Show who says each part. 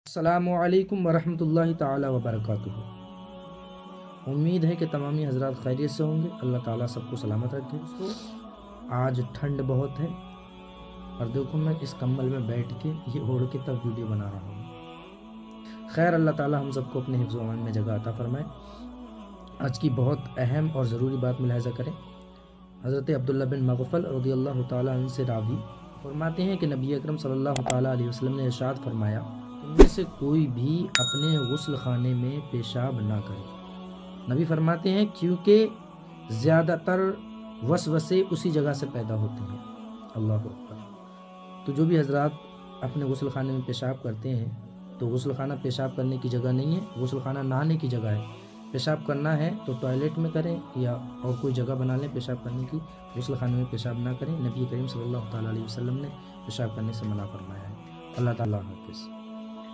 Speaker 1: السلام علیکم ورحمۃ اللہ تعالی وبرکاتہ۔ امید ہے کہ تمامی حضرات خیریت سے ہوں گے۔ اللہ تعالیٰ سب کو سلامت رکھے۔ آج ٹھنڈ بہت ہے اور دیکھو میں اس کمبل میں بیٹھ کے یہ اوڑھ کے تب ویڈیو بنا رہا ہوں۔ خیر، اللہ تعالیٰ ہم سب کو اپنے حفظ و امان میں جگہ عطا فرمائے۔ آج کی بہت اہم اور ضروری بات ملاحظہ کریں۔ حضرت عبداللہ بن مغفل رضی اللہ تعالیٰ عنہ سے راوی فرماتے ہیں کہ نبی اکرم صلی اللہ تعالیٰ علیہ وسلم نے ارشاد فرمایا، ان میں سے کوئی بھی اپنے غسل خانے میں پیشاب نہ کرے۔ نبی فرماتے ہیں کیونکہ زیادہ تر وسوسے اسی جگہ سے پیدا ہوتے ہیں۔ اللہ اکبر۔ تو جو بھی حضرات اپنے غسل خانے میں پیشاب کرتے ہیں تو غسل خانہ پیشاب کرنے کی جگہ نہیں ہے، غسل خانہ نہانے کی جگہ ہے۔ پیشاب کرنا ہے تو ٹوائلٹ میں کریں یا اور کوئی جگہ بنا لیں پیشاب کرنے کی، غسل خانے میں پیشاب نہ کریں۔ نبی کریم صلی اللہ تعالیٰ علیہ وسلم نے پیشاب کرنے سے منع فرمایا ہے۔ اللہ تعالیٰ حافظ۔